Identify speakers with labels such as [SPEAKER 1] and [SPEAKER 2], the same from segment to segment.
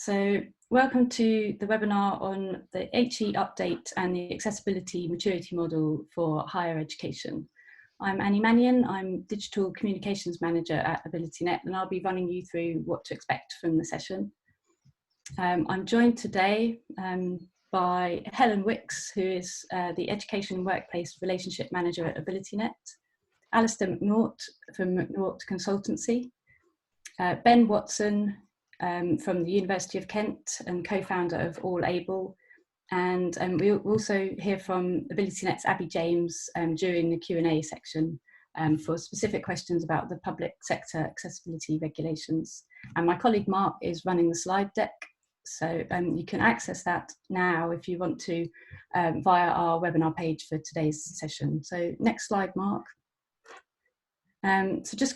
[SPEAKER 1] So welcome to the webinar on the HE update and the accessibility maturity model for higher education. I'm Annie Mannion, I'm Digital Communications Manager at AbilityNet, and I'll be running you through what to expect from the session. I'm joined today by Helen Wickes, who is the Education and Workplace Relationship Manager at AbilityNet, Alistair McNaught from McNaught Consultancy, Ben Watson from the University of Kent and co-founder of All Able, and we'll also hear from AbilityNet's Abby James during the Q&A section for specific questions about the public sector accessibility regulations. And my colleague Mark is running the slide deck, so you can access that now if you want to via our webinar page for today's session. So next slide, Mark. So just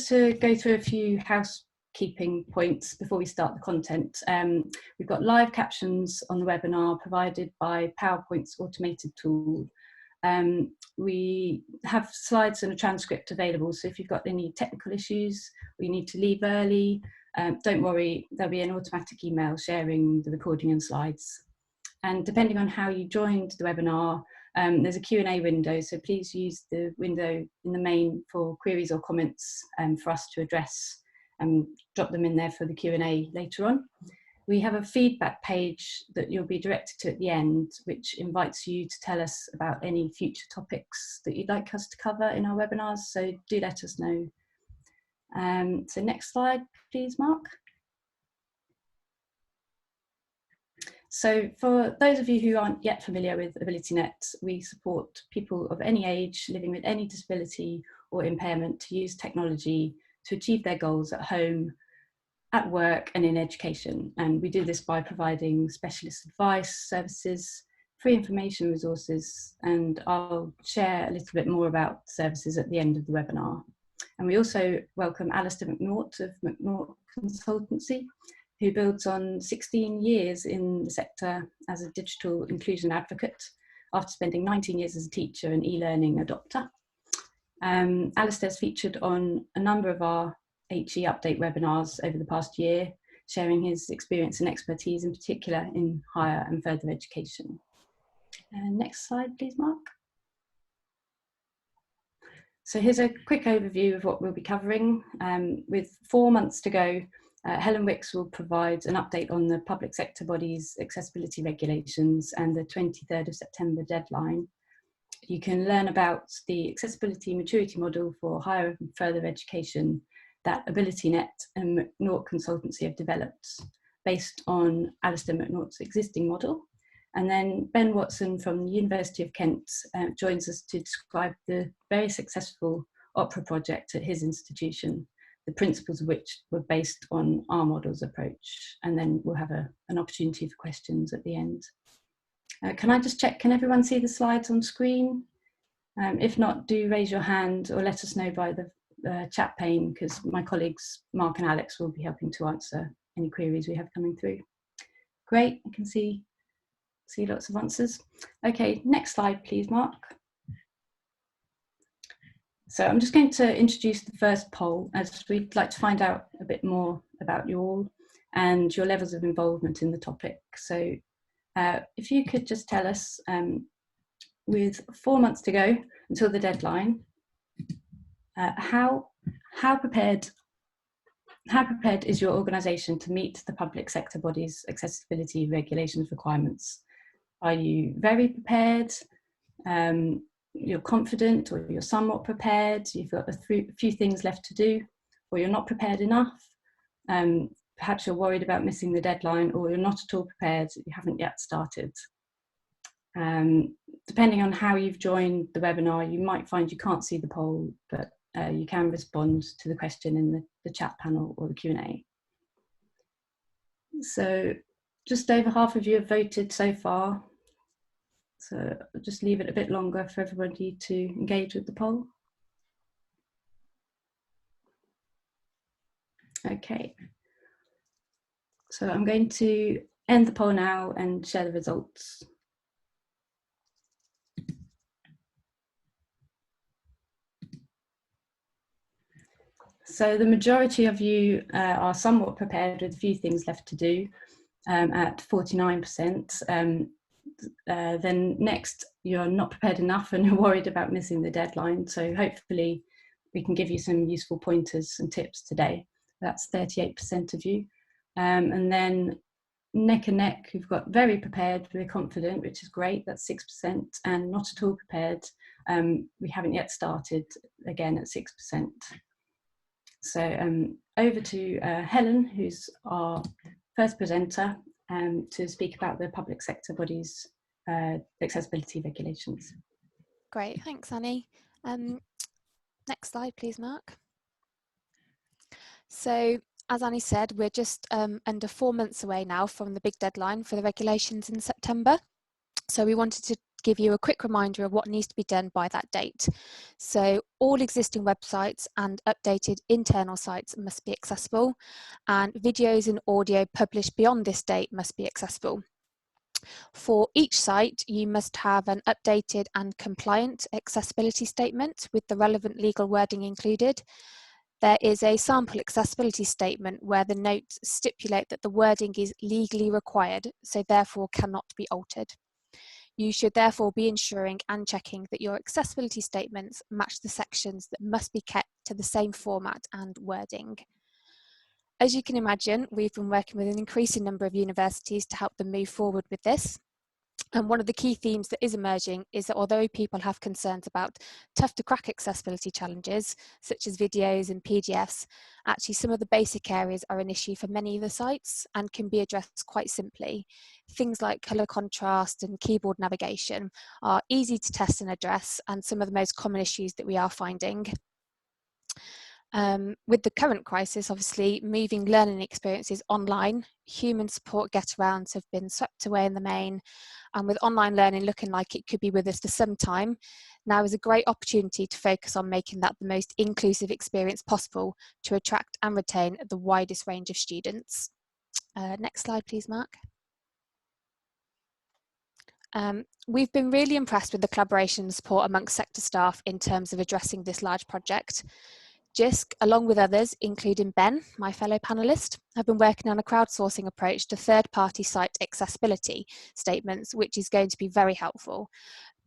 [SPEAKER 1] to go through a few housekeeping points before we start the content. We've got live captions on the webinar provided by PowerPoint's automated tool. We have slides and a transcript available, so if you've got any technical issues or you need to leave early, don't worry, there'll be an automatic email sharing the recording and slides. And depending on how you joined the webinar, there's a Q&A window, so please use the window in the main for queries or comments for us to address and drop them in there for the Q&A later on. We have a feedback page that you'll be directed to at the end, which invites you to tell us about any future topics that you'd like us to cover in our webinars, so do let us know. So next slide, please, Mark. So for those of you who aren't yet familiar with AbilityNet, we support people of any age living with any disability or impairment to use technology to achieve their goals at home, at work and in education. And we do this by providing specialist advice, services, free information resources, and I'll share a little bit more about services at the end of the webinar. And we also welcome Alistair McNaught of McNaught Consultancy, who builds on 16 years in the sector as a digital inclusion advocate after spending 19 years as a teacher and e-learning adopter. Alistair's featured on a number of our HE update webinars over the past year, sharing his experience and expertise in particular in higher and further education. Next slide, please, Mark. So here's a quick overview of what we'll be covering. With 4 months to go, Helen Wickes will provide an update on the public sector body's accessibility regulations and the 23rd of September deadline. You can learn about the accessibility maturity model for higher and further education that AbilityNet and McNaught Consultancy have developed based on Alistair McNaught's existing model. And then Ben Watson from the University of Kent joins us to describe the very successful Opera project at his institution, the principles of which were based on our model's approach. And then we'll have an opportunity for questions at the end. Can I just check, can everyone see the slides on screen? If not, do raise your hand or let us know by the chat pane, because my colleagues Mark and Alex will be helping to answer any queries we have coming through. Great, I can see lots of answers. Okay, next slide, please, Mark. So I'm just going to introduce the first poll, as we'd like to find out a bit more about you all and your levels of involvement in the topic. So if you could just tell us, with 4 months to go until the deadline, how prepared is your organisation to meet the public sector body's accessibility regulations requirements? Are you very prepared? You're confident, or you're somewhat prepared? You've got a few things left to do, or you're not prepared enough? Perhaps you're worried about missing the deadline, or you're not at all prepared, you haven't yet started. Depending on how you've joined the webinar, you might find you can't see the poll, but you can respond to the question in the chat panel or the Q&A. So just over half of you have voted so far. So I'll just leave it a bit longer for everybody to engage with the poll. Okay. So I'm going to end the poll now and share the results. So the majority of you are somewhat prepared with a few things left to do at 49%. Then next, you're not prepared enough and you're worried about missing the deadline. So hopefully we can give you some useful pointers and tips today. That's 38% of you. And then neck and neck, you've got very prepared, we're confident, which is great, that's 6%, and not at all prepared. We haven't yet started, again at 6%. So over to Helen, who's our first presenter, to speak about the public sector bodies' accessibility regulations.
[SPEAKER 2] Great, thanks Annie. Next slide please, Mark. So as Annie said, we're just under 4 months away now from the big deadline for the regulations in September. So we wanted to give you a quick reminder of what needs to be done by that date. So all existing websites and updated internal sites must be accessible, and videos and audio published beyond this date must be accessible. For each site, you must have an updated and compliant accessibility statement with the relevant legal wording included. There is a sample accessibility statement where the notes stipulate that the wording is legally required, so therefore cannot be altered. You should therefore be ensuring and checking that your accessibility statements match the sections that must be kept to the same format and wording. As you can imagine, we've been working with an increasing number of universities to help them move forward with this. And one of the key themes that is emerging is that although people have concerns about tough to crack accessibility challenges, such as videos and PDFs, actually some of the basic areas are an issue for many of the sites and can be addressed quite simply. Things like colour contrast and keyboard navigation are easy to test and address, and some of the most common issues that we are finding. With the current crisis, obviously, moving learning experiences online, human support get-arounds have been swept away in the main, and with online learning looking like it could be with us for some time, now is a great opportunity to focus on making that the most inclusive experience possible to attract and retain the widest range of students. Next slide, please, Mark. We've been really impressed with the collaboration and support amongst sector staff in terms of addressing this large project. JISC, along with others, including Ben, my fellow panellist, have been working on a crowdsourcing approach to third-party site accessibility statements, which is going to be very helpful.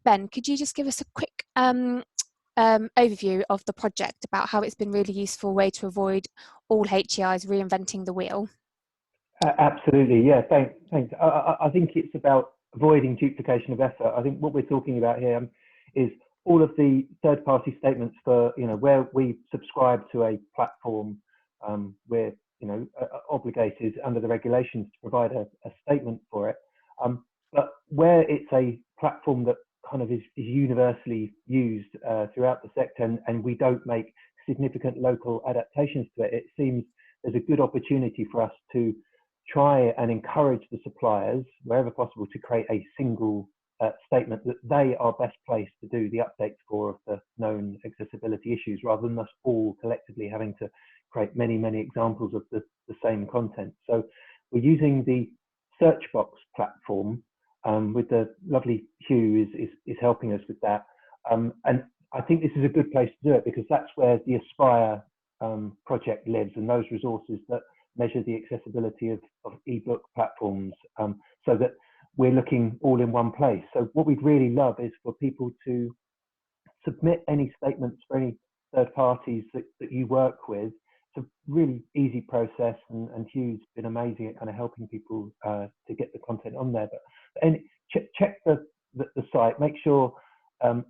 [SPEAKER 2] Ben, could you just give us a quick overview of the project about how it's been really useful way to avoid all HEIs reinventing the wheel?
[SPEAKER 3] Absolutely, yeah, thanks. I think it's about avoiding duplication of effort. I think what we're talking about here is all of the third-party statements for, where we subscribe to a platform, we're, obligated under the regulations to provide a statement for it. But where it's a platform that kind of is universally used throughout the sector, and we don't make significant local adaptations to it, it seems there's a good opportunity for us to try and encourage the suppliers, wherever possible, to create a single statement that they are best placed to do the updates for of the known accessibility issues, rather than us all collectively having to create many examples of the same content. So we're using the Searchbox platform with the lovely Hugh is helping us with that. And I think this is a good place to do it, because that's where the Aspire project lives, and those resources that measure the accessibility of ebook platforms, so that we're looking all in one place. So what we'd really love is for people to submit any statements for any third parties that you work with. It's a really easy process, and Hugh's been amazing at kind of helping people to get the content on there. But check the site, make sure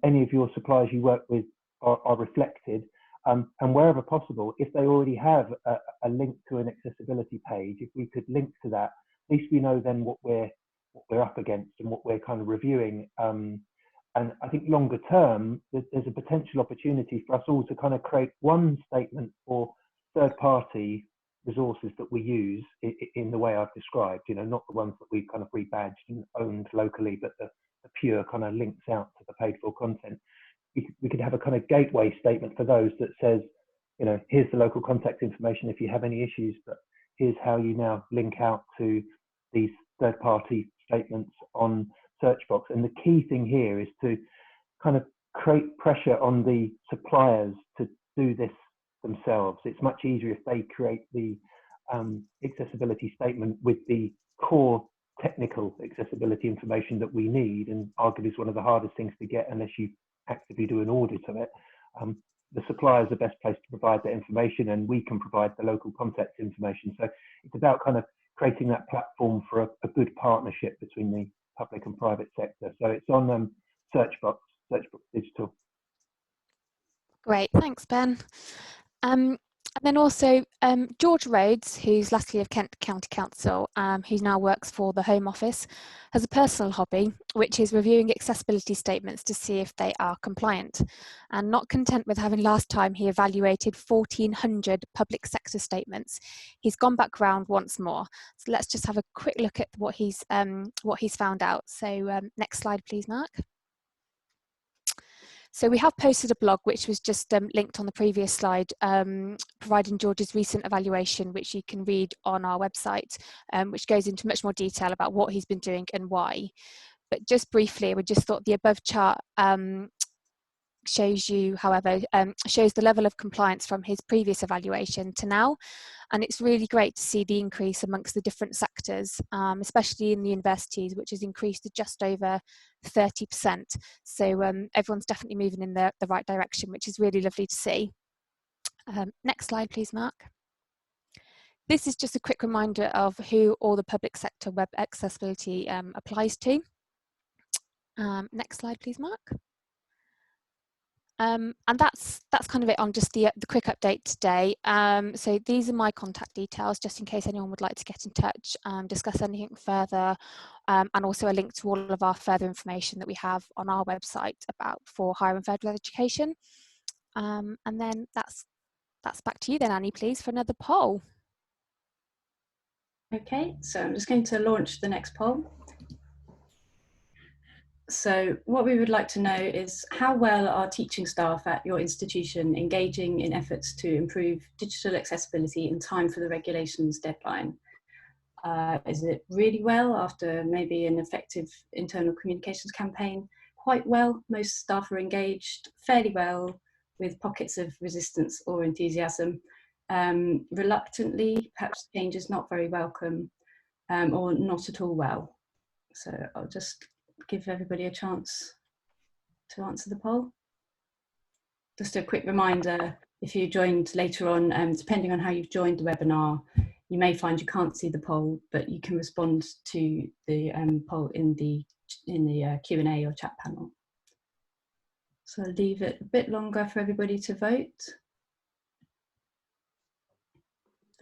[SPEAKER 3] any of your suppliers you work with are reflected, and wherever possible, if they already have a link to an accessibility page, if we could link to that, at least we know then what we're up against and what we're kind of reviewing. And I think longer term, there's a potential opportunity for us all to kind of create one statement for third-party resources that we use in the way I've described, not the ones that we've kind of rebadged and owned locally, but the pure kind of links out to the paid-for content. We could have a kind of gateway statement for those that says, here's the local contact information if you have any issues, but here's how you now link out to these third-party statements on Searchbox. And the key thing here is to kind of create pressure on the suppliers to do this themselves. It's much easier if they create the accessibility statement with the core technical accessibility information that we need, and arguably is one of the hardest things to get unless you actively do an audit of it. The supplier is the best place to provide that information, and we can provide the local context information. So it's about kind of creating that platform for a good partnership between the public and private sector. So it's on Searchbox Digital.
[SPEAKER 2] Great, thanks, Ben. And then also George Rhodes, who's lastly of Kent County Council, who now works for the Home Office, has a personal hobby, which is reviewing accessibility statements to see if they are compliant. And not content with having last time he evaluated 1,400 public sector statements, he's gone back round once more. So let's just have a quick look at what he's found out. So next slide, please, Mark. So we have posted a blog which was just linked on the previous slide, providing George's recent evaluation, which you can read on our website, which goes into much more detail about what he's been doing and why. But just briefly, we just thought the above chart shows you, however, shows the level of compliance from his previous evaluation to now. And it's really great to see the increase amongst the different sectors, especially in the universities, which has increased to just over 30%. So everyone's definitely moving in the right direction, which is really lovely to see. Next slide, please, Mark. This is just a quick reminder of who all the public sector web accessibility applies to. Next slide, please, Mark. And that's kind of it on just the quick update today. So these are my contact details, just in case anyone would like to get in touch, discuss anything further, and also a link to all of our further information that we have on our website for higher and further education. And then that's back to you then, Annie, please, for another poll.
[SPEAKER 1] Okay, so I'm just going to launch the next poll. So what we would like to know is, how well are teaching staff at your institution engaging in efforts to improve digital accessibility in time for the regulations deadline? Is it really well after maybe an effective internal communications campaign? Quite well, most staff are engaged, fairly well, with pockets of resistance or enthusiasm. Reluctantly, perhaps change is not very welcome, or not at all well. So I'll just give everybody a chance to answer the poll. Just a quick reminder, if you joined later on, depending on how you've joined the webinar, you may find you can't see the poll, but you can respond to the poll in the Q&A or chat panel. So I'll leave it a bit longer for everybody to vote.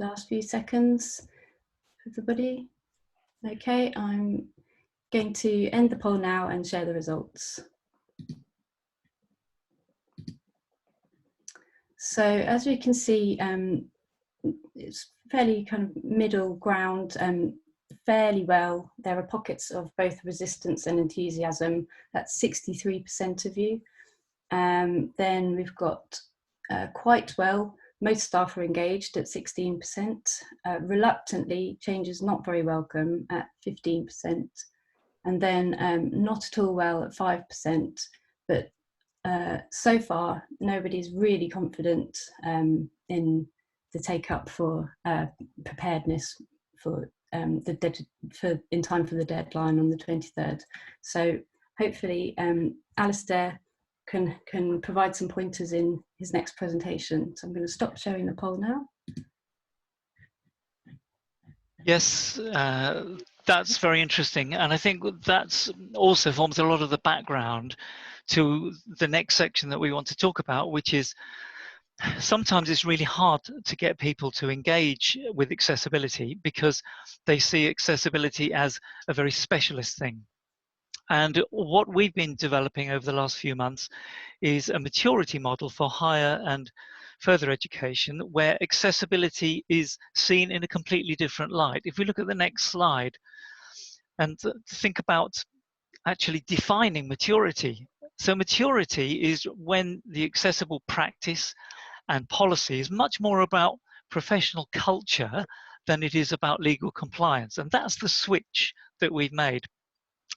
[SPEAKER 1] Last few seconds, everybody. Okay, I'm going to end the poll now and share the results. So as we can see, it's fairly kind of middle ground, fairly well. There are pockets of both resistance and enthusiasm. That's 63% of you. Then we've got quite well. Most staff are engaged at 16%. Reluctantly, change is not very welcome at 15%. And then not at all well at 5%. But so far, nobody's really confident in the take up for preparedness for in time for the deadline on the 23rd. So hopefully Alistair can provide some pointers in his next presentation. So I'm going to stop showing the poll now.
[SPEAKER 4] Yes, that's very interesting, and I think that's also forms a lot of the background to the next section that we want to talk about, which is sometimes it's really hard to get people to engage with accessibility because they see accessibility as a very specialist thing. And what we've been developing over the last few months is a maturity model for higher and further education where accessibility is seen in a completely different light. If we look at the next slide and think about actually defining maturity. So maturity is when the accessible practice and policy is much more about professional culture than it is about legal compliance. And that's the switch that we've made.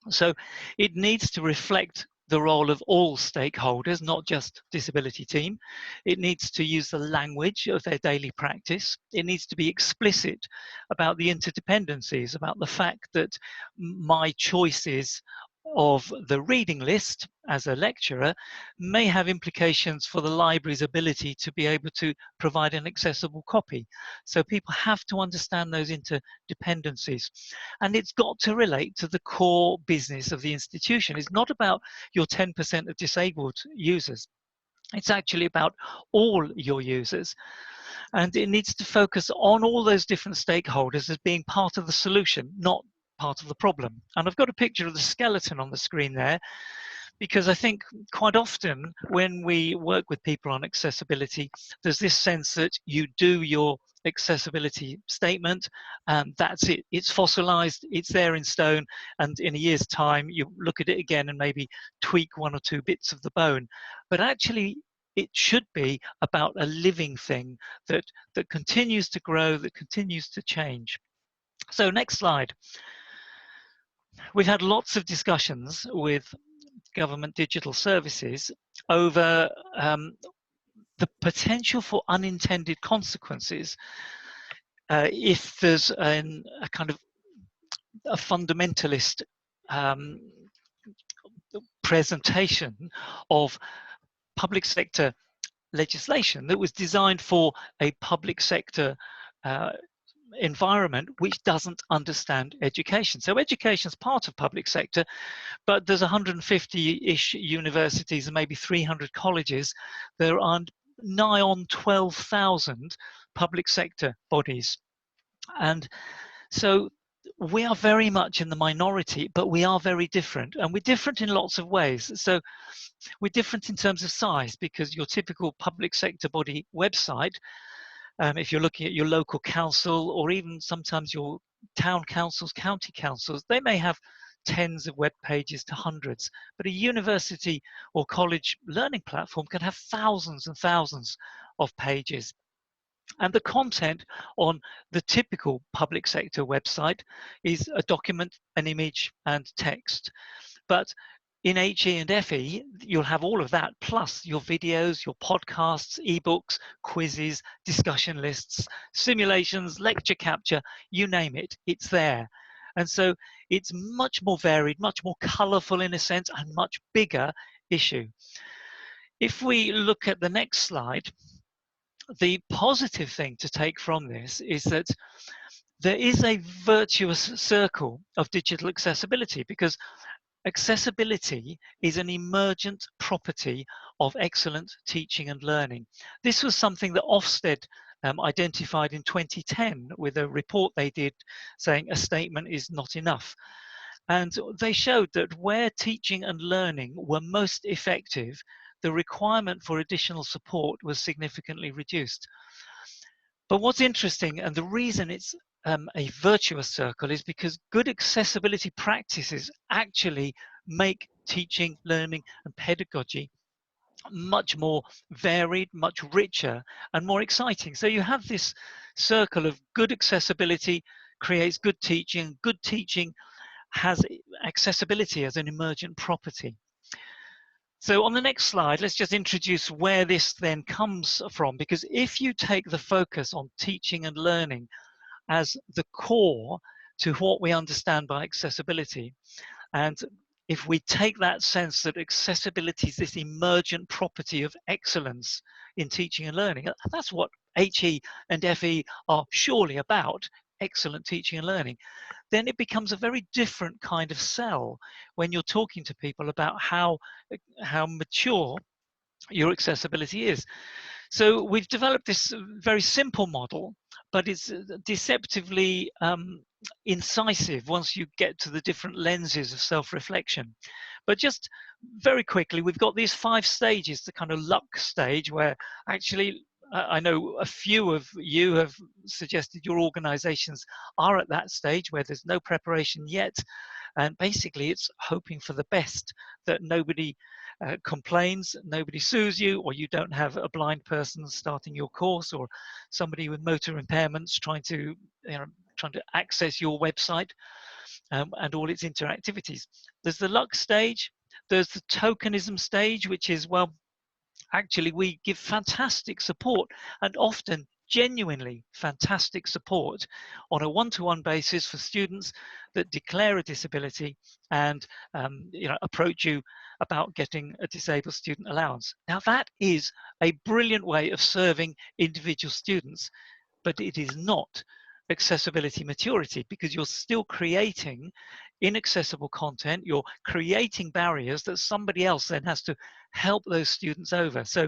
[SPEAKER 4] So it needs to reflect the role of all stakeholders, not just disability team. It needs to use the language of their daily practice. It needs to be explicit about the interdependencies, about the fact that my choices of the reading list as a lecturer may have implications for the library's ability to be able to provide an accessible copy. So people have to understand those interdependencies. And it's got to relate to the core business of the institution. It's not about your 10% of disabled users. It's actually about all your users. And it needs to focus on all those different stakeholders as being part of the solution, not part of the problem. And I've got a picture of the skeleton on the screen there, because I think quite often when we work with people on accessibility, there's this sense that you do your accessibility statement and that's it. It's fossilized, it's there in stone, and in a year's time you look at it again and maybe tweak one or two bits of the bone. But actually it should be about a living thing that continues to grow, that continues to change. So next slide. We've had lots of discussions with government digital services over the potential for unintended consequences if there's a kind of a fundamentalist presentation of public sector legislation that was designed for a public sector environment which doesn't understand education. So education is part of public sector, but there's 150-ish universities and maybe 300 colleges. There are nigh on 12,000 public sector bodies. And so we are very much in the minority, but we are very different. And we're different in lots of ways. So we're different in terms of size, because your typical public sector body website, if you're looking at your local council or even sometimes your town councils, county councils, they may have tens of web pages to hundreds, but a university or college learning platform can have thousands and thousands of pages. And the content on the typical public sector website is a document, an image, and text. But in HE and FE, you'll have all of that, plus your videos, your podcasts, ebooks, quizzes, discussion lists, simulations, lecture capture, you name it, it's there. And so it's much more varied, much more colourful in a sense, and much bigger issue. If we look at the next slide, the positive thing to take from this is that there is a virtuous circle of digital accessibility, because accessibility is an emergent property of excellent teaching and learning. This was something that Ofsted identified in 2010 with a report they did saying a statement is not enough. And they showed that where teaching and learning were most effective, the requirement for additional support was significantly reduced. But what's interesting, and the reason it's a virtuous circle, is because good accessibility practices actually make teaching, learning, and pedagogy much more varied, much richer, and more exciting. So you have this circle of good accessibility creates good teaching has accessibility as an emergent property. So on the next slide, let's just introduce where this then comes from, because if you take the focus on teaching and learning as the core to what we understand by accessibility, and if we take that sense that accessibility is this emergent property of excellence in teaching and learning, that's what HE and FE are surely about, excellent teaching and learning, then it becomes a very different kind of sell when you're talking to people about how mature your accessibility is. So we've developed this very simple model, but it's deceptively incisive once you get to the different lenses of self-reflection. But just very quickly, we've got these 5 stages, the kind of luck stage, where actually I know a few of you have suggested your organizations are at that stage where there's no preparation yet. And basically it's hoping for the best, that nobody complains, nobody sues you, or you don't have a blind person starting your course, or somebody with motor impairments trying to access your website and all its interactivities. There's the luck stage, There's the tokenism stage, which is, well, actually we give fantastic support, and often genuinely fantastic support on a one-to-one basis for students that declare a disability and approach you about getting a disabled student allowance. Now that is a brilliant way of serving individual students, but it is not accessibility maturity, because you're still creating inaccessible content, you're creating barriers that somebody else then has to help those students over. So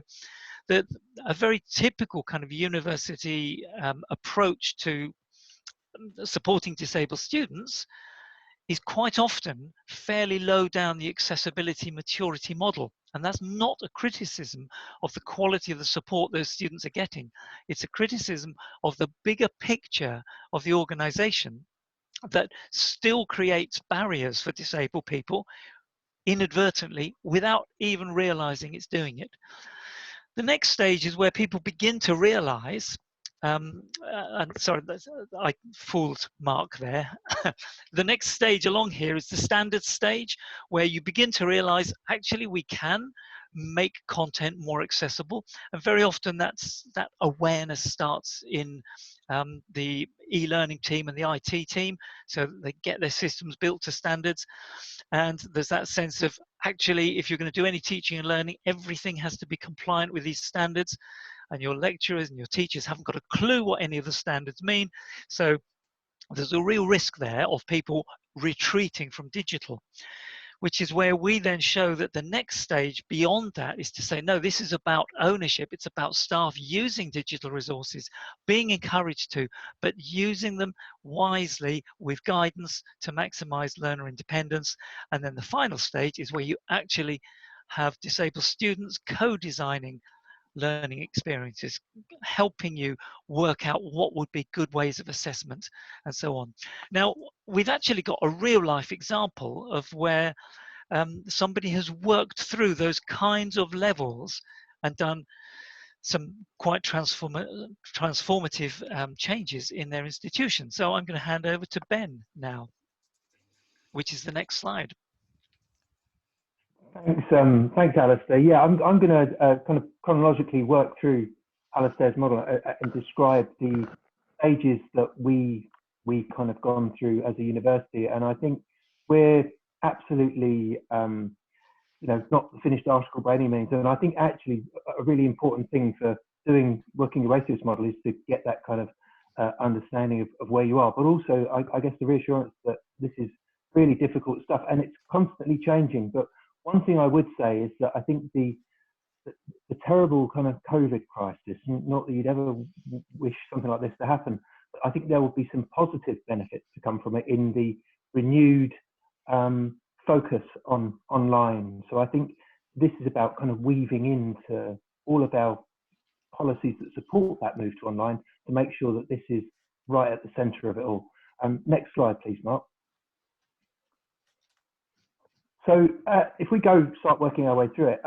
[SPEAKER 4] a very typical kind of university approach to supporting disabled students is quite often fairly low down the accessibility maturity model. And that's not a criticism of the quality of the support those students are getting. It's a criticism of the bigger picture of the organization that still creates barriers for disabled people inadvertently without even realizing it's doing it. The next stage is where people begin to realize, and sorry, I fooled Mark there. The next stage along here is the standard stage, where you begin to realize actually we can make content more accessible, and very often that awareness starts in the e-learning team and the IT team, so they get their systems built to standards. And there's that sense of, actually, if you're going to do any teaching and learning, everything has to be compliant with these standards, and your lecturers and your teachers haven't got a clue what any of the standards mean. So there's a real risk there of people retreating from digital, which is where we then show that the next stage beyond that is to say, no, this is about ownership. It's about staff using digital resources, being encouraged to, but using them wisely with guidance to maximize learner independence. And then the final stage is where you actually have disabled students co-designing learning experiences, helping you work out what would be good ways of assessment and so on. Now, we've actually got a real life example of where somebody has worked through those kinds of levels and done some quite transformative changes in their institution. So I'm going to hand over to Ben now, which is the next slide.
[SPEAKER 3] Thanks, Alistair. Yeah, I'm going to kind of chronologically work through Alistair's model and describe the stages that we kind of gone through as a university. And I think we're absolutely, not the finished article by any means. And I think actually a really important thing for working your way through this model is to get that kind of understanding of where you are, but also I guess the reassurance that this is really difficult stuff and it's constantly changing. But one thing I would say is that I think the terrible kind of COVID crisis, not that you'd ever wish something like this to happen, but I think there will be some positive benefits to come from it in the renewed focus on online. So I think this is about kind of weaving into all of our policies that support that move to online to make sure that this is right at the center of it all. Next slide, please, Mark. So if we start working our way through it,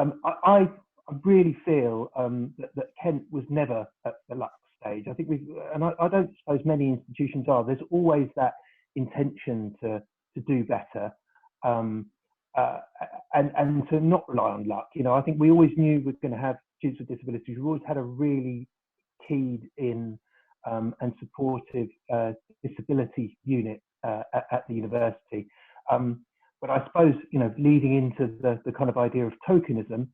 [SPEAKER 3] I really feel that Kent was never at the luck stage. I think I don't suppose many institutions are. There's always that intention to do better and to not rely on luck. I think we always knew we were going to have students with disabilities. We've always had a really keyed in and supportive disability unit at the university. But I suppose, leading into the kind of idea of tokenism,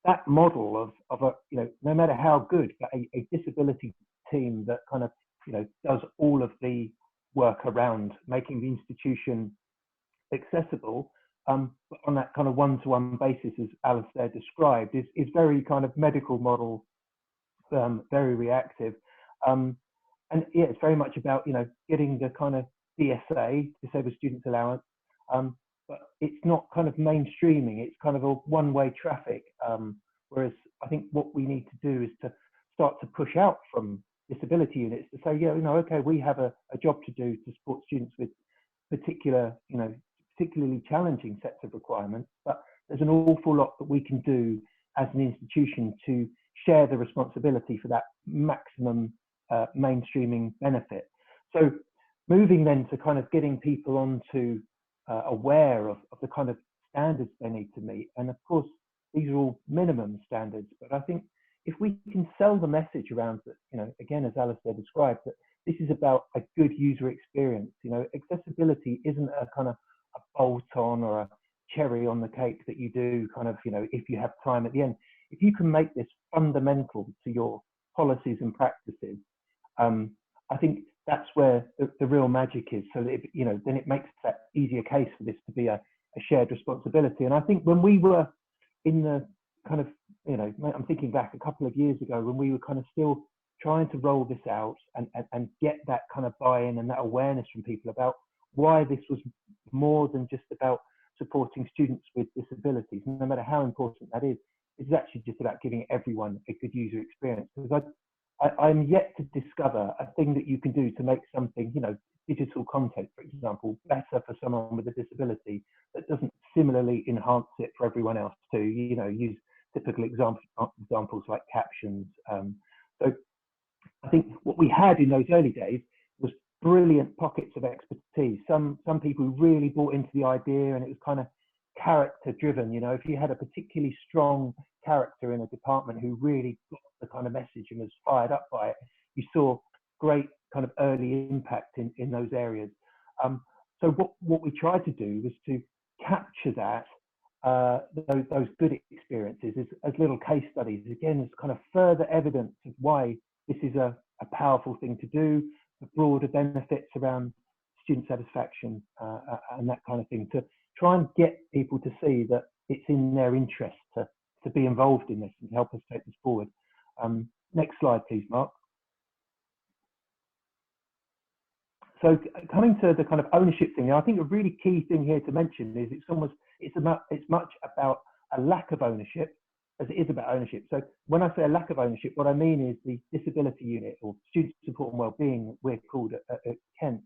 [SPEAKER 3] that model of a, no matter how good, but a disability team that kind of, does all of the work around making the institution accessible, but on that kind of one-to-one basis, as Alistair described, is very kind of medical model, very reactive. And yeah, it's very much about, getting the kind of DSA, Disabled Students Allowance, but it's not kind of mainstreaming. It's kind of a one-way traffic. Whereas I think what we need to do is to start to push out from disability units to say, okay, we have a job to do to support students with particularly challenging sets of requirements, but there's an awful lot that we can do as an institution to share the responsibility for that maximum mainstreaming benefit. So moving then to kind of getting people onto aware of the kind of standards they need to meet. And of course, these are all minimum standards, but I think if we can sell the message around that, you know, again, as Alistair described, that this is about a good user experience. You know, accessibility isn't a kind of a bolt-on or a cherry on the cake that you do kind of, you know, if you have time at the end. If you can make this fundamental to your policies and practices, I think that's where the real magic is. So that, you know, then it makes that easier case for this to be a shared responsibility. And I think when we were in the kind of, you know, I'm thinking back a couple of years ago when we were kind of still trying to roll this out and get that kind of buy-in and that awareness from people about why this was more than just about supporting students with disabilities, no matter how important that is. It's actually just about giving everyone a good user experience. Because I'm yet to discover a thing that you can do to make something, you know, digital content, for example, better for someone with a disability that doesn't similarly enhance it for everyone else to, you know, use typical examples like captions. So I think what we had in those early days was brilliant pockets of expertise. Some people who really bought into the idea, and it was kind of character driven. You know, if you had a particularly strong character in a department who really got the kind of message and was fired up by it, you saw great kind of early impact in those areas. So what we tried to do was to capture that, those good experiences as little case studies. Again, as kind of further evidence of why this is a powerful thing to do, the broader benefits around student satisfaction and that kind of thing, to try and get people to see that it's in their interest to be involved in this and to help us take this forward. Next slide, please, Mark. So coming to the kind of ownership thing, I think a really key thing here to mention is it's much about a lack of ownership as it is about ownership. So when I say a lack of ownership, what I mean is the disability unit, or student support and wellbeing, we're called at Kent.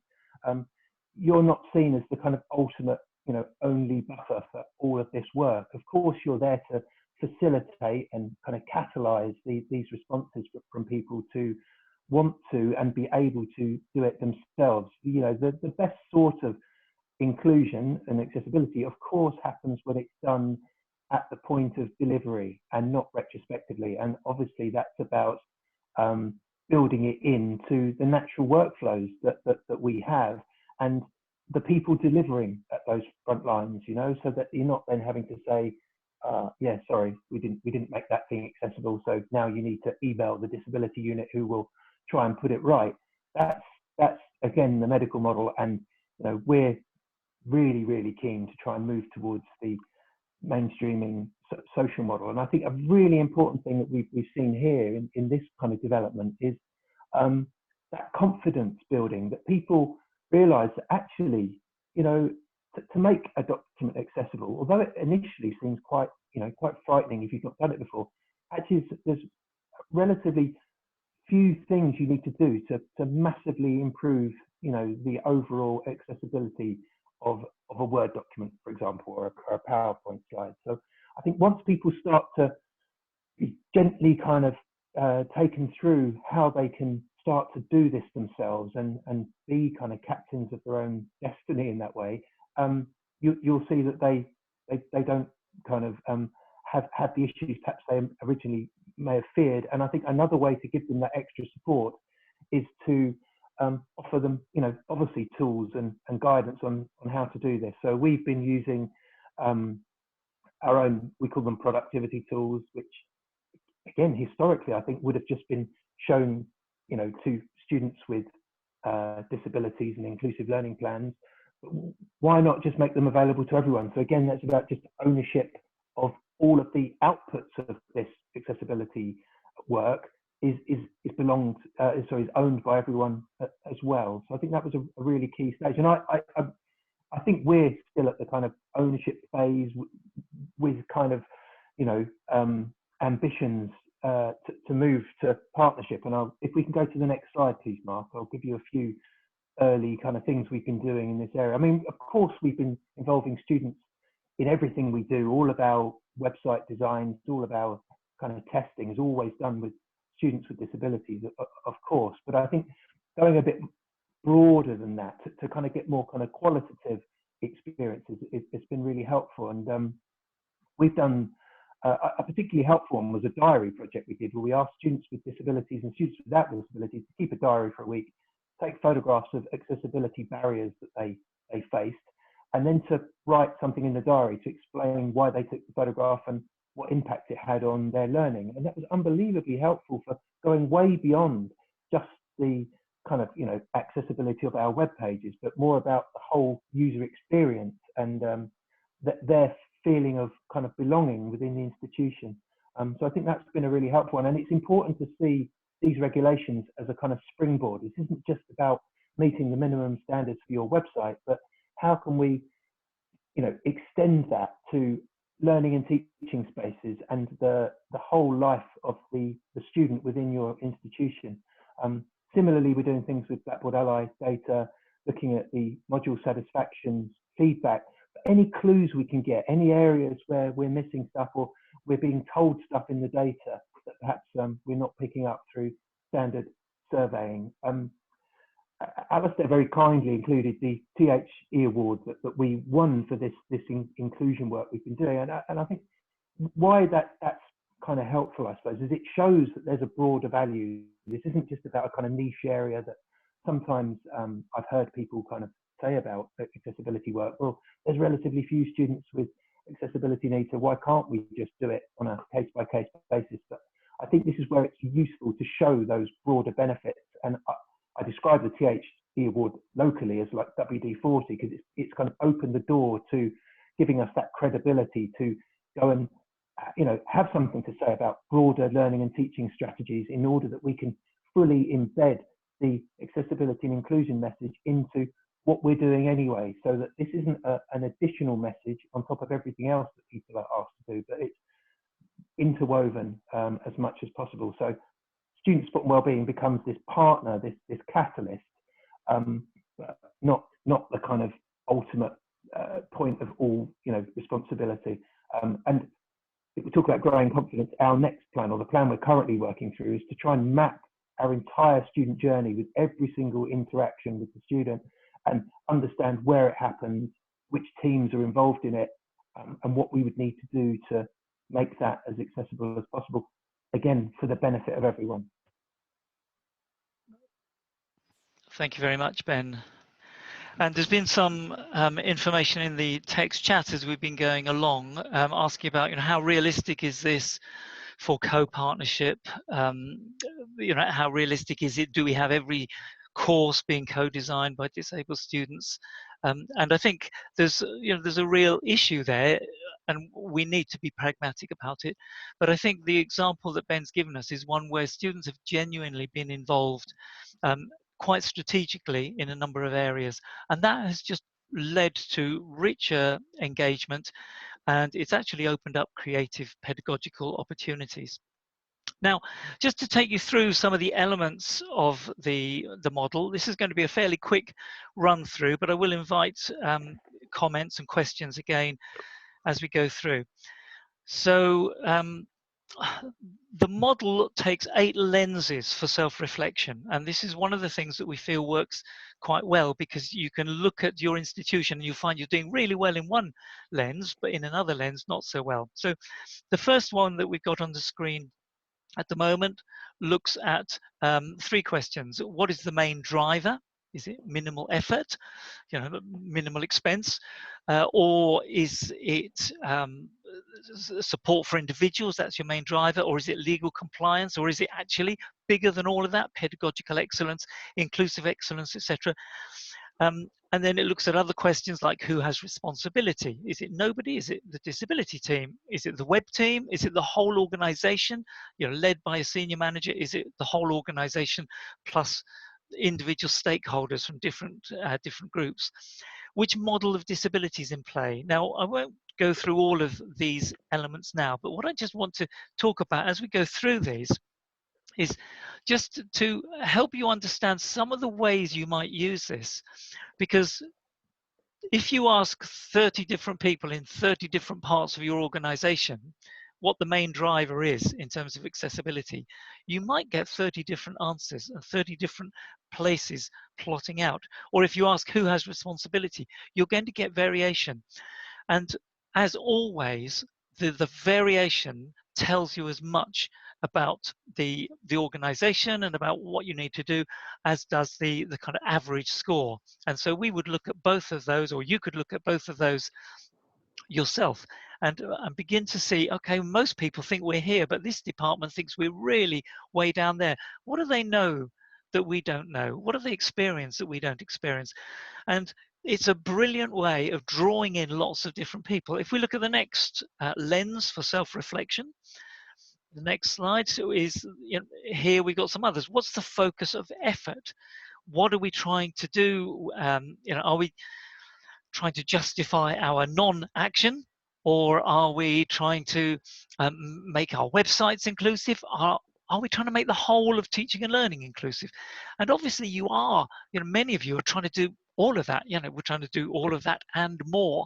[SPEAKER 3] You're not seen as the kind of ultimate, you know, only buffer for all of this work. Of course, you're there to facilitate and kind of catalyze these responses from people to want to and be able to do it themselves. You know, the best sort of inclusion and accessibility, of course, happens when it's done at the point of delivery and not retrospectively. And obviously that's about building it into the natural workflows that we have and the people delivering at those front lines, you know, so that you're not then having to say, yeah, sorry, we didn't make that thing accessible, so now you need to email the disability unit who will try and put it right. That's again the medical model, and you know, we're really keen to try and move towards the mainstreaming social model. And I think a really important thing that we've seen here in this kind of development is that confidence building, that people realize that actually, you know, to make a document accessible, although it initially seems quite frightening if you've not done it before, actually there's relatively few things you need to do to massively improve, you know, the overall accessibility of a Word document, for example, or a PowerPoint slide. So I think once people start to be gently kind of taken through how they can start to do this themselves and be kind of captains of their own destiny in that way, you'll see that they don't kind of have the issues perhaps they originally may have feared. And I think another way to give them that extra support is to offer them, you know, obviously tools and guidance on how to do this. So we've been using our own, we call them productivity tools, which again, historically, I think would have just been shown, you know, to students with disabilities and inclusive learning plans. But why not just make them available to everyone? So again, that's about just ownership of all of the outputs of this accessibility work is owned by everyone as well. So I think that was a really key stage. And I think we're still at the kind of ownership phase with kind of, you know, ambitions to move to partnership. And if we can go to the next slide, please, Mark, I'll give you a few early kind of things we've been doing in this area. I mean, of course, we've been involving students in everything we do. All of our website designs, all of our kind of testing is always done with students with disabilities, of course. But I think going a bit broader than that to kind of get more kind of qualitative experience experience it's been really helpful. And we've done a particularly helpful one was a diary project we did, where we asked students with disabilities and students without disabilities to keep a diary for a week, take photographs of accessibility barriers that they faced, and then to write something in the diary to explain why they took the photograph and what impact it had on their learning. And that was unbelievably helpful for going way beyond just the kind of, you know, accessibility of our web pages, but more about the whole user experience and their feeling of kind of belonging within the institution. So I think that's been a really helpful one. And it's important to see these regulations as a kind of springboard. This isn't just about meeting the minimum standards for your website, but how can we, you know, extend that to learning and teaching spaces and the whole life of the student within your institution. Similarly, we're doing things with Blackboard Ally data, looking at the module satisfactions, feedback, any clues we can get, any areas where we're missing stuff or we're being told stuff in the data that perhaps we're not picking up through standard surveying. Alistair very kindly included the THE award that we won for this inclusion work we've been doing, and I think why that's kind of helpful, I suppose, is it shows that there's a broader value. This isn't just about a kind of niche area that sometimes I've heard people kind of say about accessibility work. Well, there's relatively few students with accessibility needs, so why can't we just do it on a case-by-case basis? But I think this is where it's useful to show those broader benefits. And I describe the THE award locally as like WD-40 because it's kind of opened the door to giving us that credibility to go and, you know, have something to say about broader learning and teaching strategies in order that we can fully embed the accessibility and inclusion message into what we're doing anyway, so that this isn't an additional message on top of everything else that people are asked to do, but it's interwoven as much as possible. So student support and wellbeing becomes this partner, this catalyst, but not the kind of ultimate point of all, you know, responsibility. And if we talk about growing confidence, our next plan, or the plan we're currently working through, is to try and map our entire student journey with every single interaction with the student and understand where it happens, which teams are involved in it, and what we would need to do to make that as accessible as possible, again, for the benefit of everyone.
[SPEAKER 4] Thank you very much, Ben. And there's been some information in the text chat as we've been going along, asking about, you know, how realistic is this for co-partnership? You know, how realistic is it? Do we have every course being co-designed by disabled students? And I think there's a real issue there, and we need to be pragmatic about it. But I think the example that Ben's given us is one where students have genuinely been involved quite strategically in a number of areas, and that has just led to richer engagement, and it's actually opened up creative pedagogical opportunities. Now, just to take you through some of the elements of the model, this is going to be a fairly quick run through, but I will invite comments and questions again as we go through. So the model takes 8 lenses for self-reflection, and this is one of the things that we feel works quite well, because you can look at your institution and you find you're doing really well in one lens, but in another lens not so well. So the first one that we've got on the screen at the moment looks at 3 questions. What is the main driver? Is it minimal effort, you know, minimal expense, or is it support for individuals? That's your main driver, or is it legal compliance, or is it actually bigger than all of that? Pedagogical excellence, inclusive excellence, etc. And then it looks at other questions like who has responsibility? Is it nobody? Is it the disability team? Is it the web team? Is it the whole organization, you know, led by a senior manager? Is it the whole organization plus individual stakeholders from different groups? Which model of disability is in play? Now, I won't go through all of these elements now, but what I just want to talk about as we go through these is just to help you understand some of the ways you might use this. Because if you ask 30 different people in 30 different parts of your organization, what the main driver is in terms of accessibility, you might get 30 different answers and 30 different places plotting out. Or if you ask who has responsibility, you're going to get variation. And as always, the variation tells you as much about the organization and about what you need to do as does the kind of average score. And so we would look at both of those, or you could look at both of those yourself and begin to see, okay, most people think we're here, but this department thinks we're really way down there. What do they know that we don't know? What have they experienced that we don't experience? And it's a brilliant way of drawing in lots of different people. If we look at the next lens for self-reflection, the next slide is, here we've got some others. What's the focus of effort? What are we trying to do? Are we trying to justify our non-action, or are we trying to make our websites inclusive? Are we trying to make the whole of teaching and learning inclusive? And obviously you are, many of you are trying to do all of that. We're trying to do all of that and more.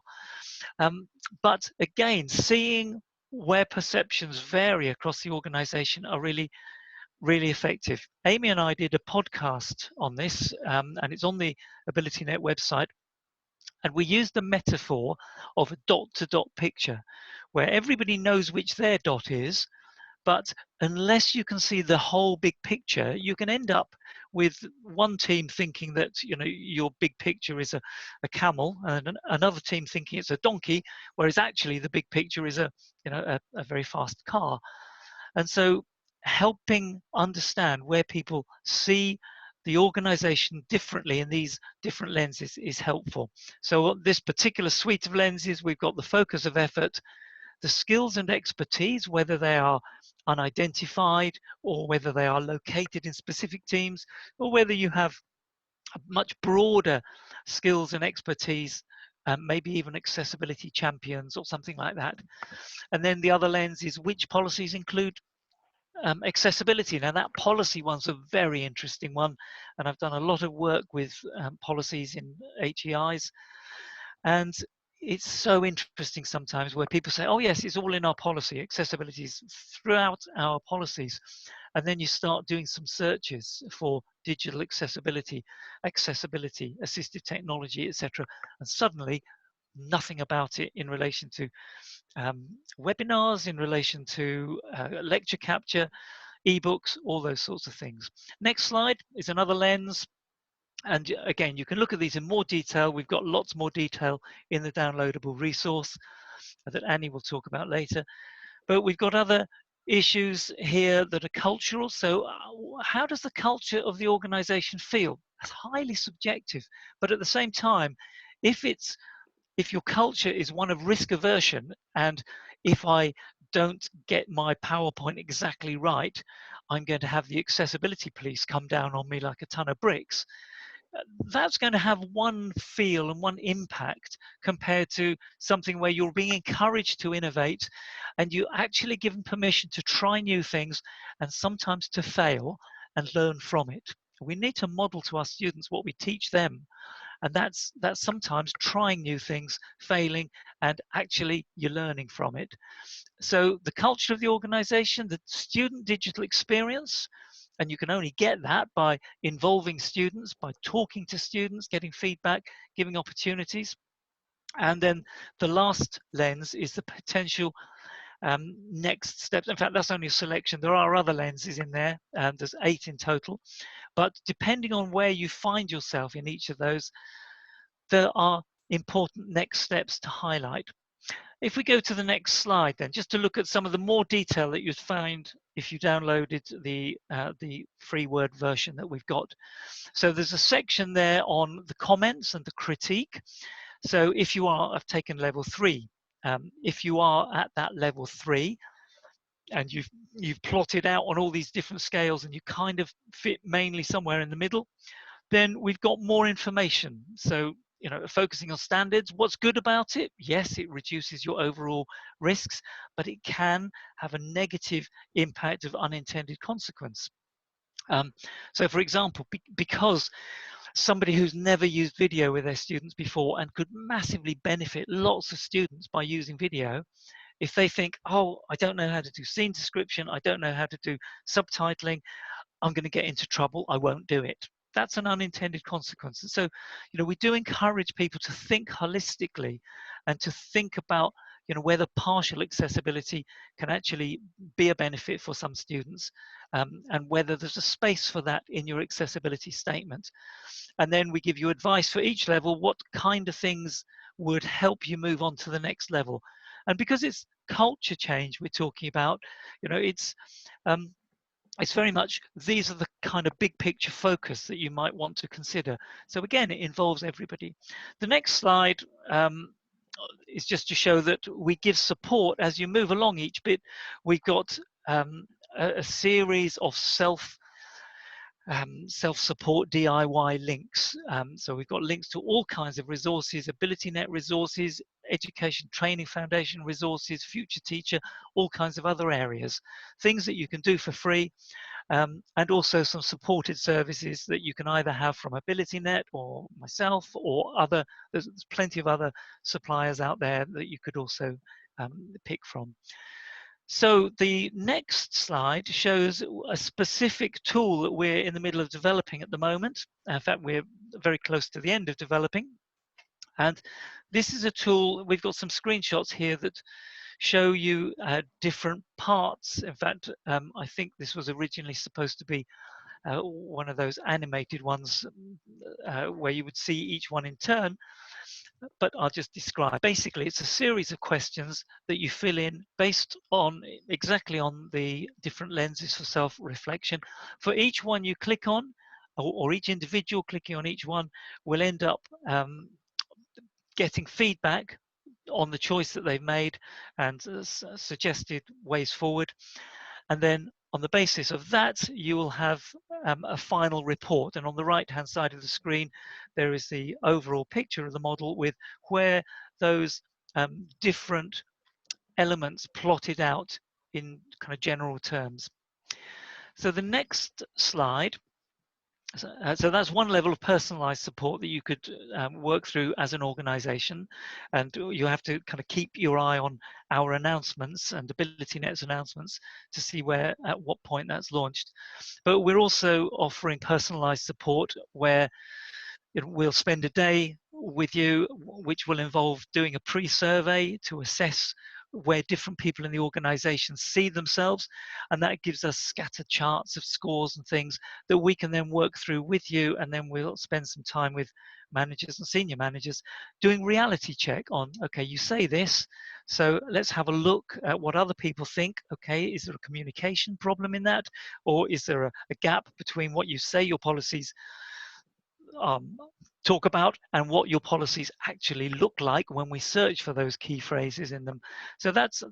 [SPEAKER 4] But again, seeing where perceptions vary across the organization are really, really effective. Amy and I did a podcast on this, and it's on the AbilityNet website. And we used the metaphor of a dot-to-dot picture, where everybody knows which their dot is, but unless you can see the whole big picture, you can end up with one team thinking that your big picture is a camel, and another team thinking it's a donkey, whereas actually the big picture is a very fast car. And so helping understand where people see the organization differently in these different lenses is helpful. So this particular suite of lenses, we've got the focus of effort, the skills and expertise, whether they are unidentified or whether they are located in specific teams, or whether you have a much broader skills and expertise, maybe even accessibility champions or something like that. And then the other lens is which policies include accessibility. Now that policy one's a very interesting one, and I've done a lot of work with policies in HEIs, and it's so interesting sometimes where people say, oh yes, it's all in our policy, accessibility is throughout our policies, and then you start doing some searches for digital accessibility, assistive technology, etc., and suddenly nothing about it in relation to webinars, in relation to lecture capture, ebooks, all those sorts of things. Next slide is another lens. And again, you can look at these in more detail. We've got lots more detail in the downloadable resource that Annie will talk about later. But we've got other issues here that are cultural. So how does the culture of the organization feel? That's highly subjective. But at the same time, if your culture is one of risk aversion, and if I don't get my PowerPoint exactly right, I'm going to have the accessibility police come down on me like a ton of bricks, that's going to have one feel and one impact compared to something where you're being encouraged to innovate and you're actually given permission to try new things and sometimes to fail and learn from it. We need to model to our students what we teach them, and that's sometimes trying new things, failing, and actually you're learning from it. So the culture of the organization, the student digital experience, and you can only get that by involving students, by talking to students, getting feedback, giving opportunities. And then the last lens is the potential next steps. In fact, that's only a selection. There are other lenses in there, and there's 8 in total. But depending on where you find yourself in each of those, there are important next steps to highlight. If we go to the next slide then, just to look at some of the more detail that you'd find if you downloaded the free Word version that we've got. So there's a section there on the comments and the critique. So if you are, I've taken level 3. If you are at that level 3 and you've plotted out on all these different scales and you kind of fit mainly somewhere in the middle, then we've got more information. So focusing on standards, what's good about it? Yes, it reduces your overall risks, but it can have a negative impact of unintended consequence. So for example, because somebody who's never used video with their students before and could massively benefit lots of students by using video, If they think, oh, I don't know how to do scene description, I don't know how to do subtitling, I'm going to get into trouble, I won't do it. That's an unintended consequence. And so, we do encourage people to think holistically and to think about, whether partial accessibility can actually be a benefit for some students, and whether there's a space for that in your accessibility statement. And then we give you advice for each level, what kind of things would help you move on to the next level. And because it's culture change we're talking about, it's very much, these are the kind of big picture focus that you might want to consider. So again, it involves everybody. The next slide is just to show that we give support as you move along each bit. We've got a series of self-support DIY links. So we've got links to all kinds of resources, AbilityNet resources, Education Training Foundation resources, Future Teacher, all kinds of other areas. Things that you can do for free, and also some supported services that you can either have from AbilityNet or myself or other, there's plenty of other suppliers out there that you could also pick from. So the next slide shows a specific tool that we're in the middle of developing at the moment. In fact, we're very close to the end of developing. And this is a tool, we've got some screenshots here that show you different parts. In fact, I think this was originally supposed to be one of those animated ones where you would see each one in turn. But I'll just describe. Basically, it's a series of questions that you fill in based on exactly on the different lenses for self-reflection. For each one you click on, or each individual clicking on each one, will end up getting feedback on the choice that they've made and suggested ways forward. And then on the basis of that, you will have a final report. And on the right-hand side of the screen, there is the overall picture of the model with where those different elements plotted out in kind of general terms. So the next slide, so that's one level of personalized support that you could work through as an organization, and you have to kind of keep your eye on our announcements and AbilityNet's announcements to see where, at what point that's launched. But we're also offering personalized support where we'll spend a day with you, which will involve doing a pre-survey to assess where different people in the organization see themselves, and that gives us scattered charts of scores and things that we can then work through with you, and then we'll spend some time with managers and senior managers doing reality check on, okay, you say this, so let's have a look at what other people think. Okay, is there a communication problem in that, or is there a gap between what you say your policies talk about and what your policies actually look like when we search for those key phrases in them? So that's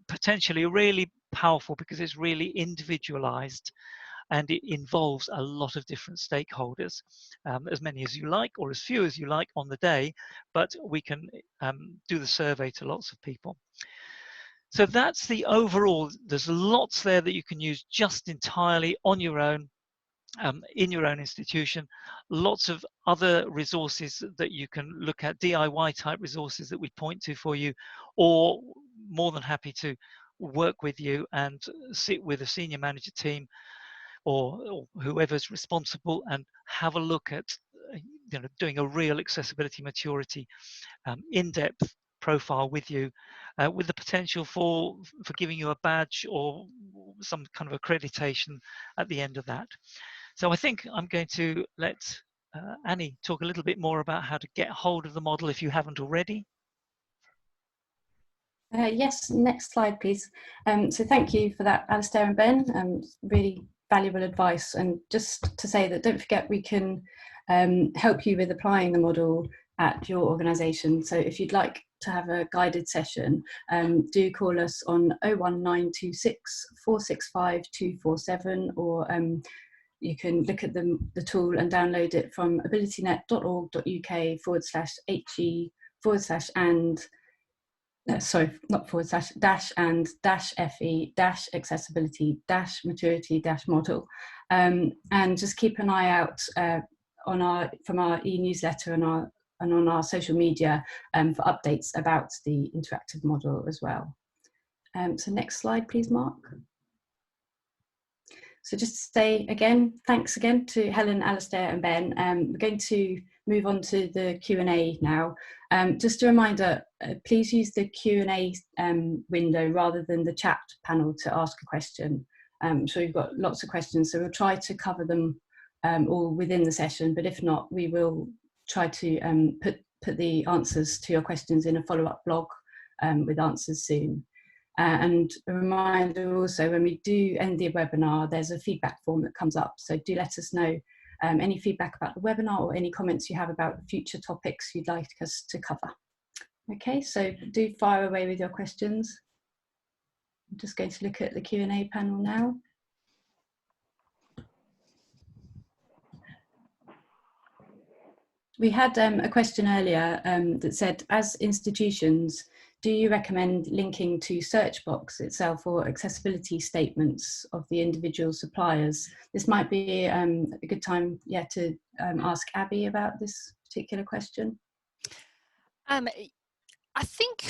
[SPEAKER 4] potentially really powerful because it's really individualized and it involves a lot of different stakeholders, as many as you like or as few as you like on the day, but we can do the survey to lots of people. So that's the overall. There's lots there that you can use just entirely on your own, in your own institution. Lots of other resources that you can look at, DIY type resources that we point to for you, or more than happy to work with you and sit with a senior manager team or whoever's responsible and have a look at doing a real accessibility maturity in-depth profile with you, with the potential for giving you a badge or some kind of accreditation at the end of that. So I think I'm going to let Annie talk a little bit more about how to get hold of the model if you haven't already.
[SPEAKER 1] Yes, next slide, please. So thank you for that, Alistair and Ben. Really valuable advice. And just to say that, don't forget, we can help you with applying the model at your organisation. So if you'd like to have a guided session, do call us on 01926 465 247, or you can look at the tool and download it from abilitynet.org.uk/HE/and sorry, not forward slash, dash and dash FE dash accessibility dash maturity dash model, and just keep an eye out on from our e-newsletter and on our social media for updates about the interactive model as well. So next slide, please, Mark. So just to say again, thanks again to Helen, Alistair and Ben. We're going to move on to the Q&A now. Just a reminder, please use the Q&A window rather than the chat panel to ask a question. I'm sure you've got lots of questions, so we'll try to cover them all within the session, but if not, we will try to put the answers to your questions in a follow-up blog with answers soon. And a reminder also, when we do end the webinar, there's a feedback form that comes up. So do let us know any feedback about the webinar or any comments you have about future topics you'd like us to cover. Okay, so do fire away with your questions. I'm just going to look at the Q&A panel now. We had a question earlier that said, as institutions, do you recommend linking to search box itself or accessibility statements of the individual suppliers? This might be a good time, yeah, to ask Abby about this particular question.
[SPEAKER 5] I think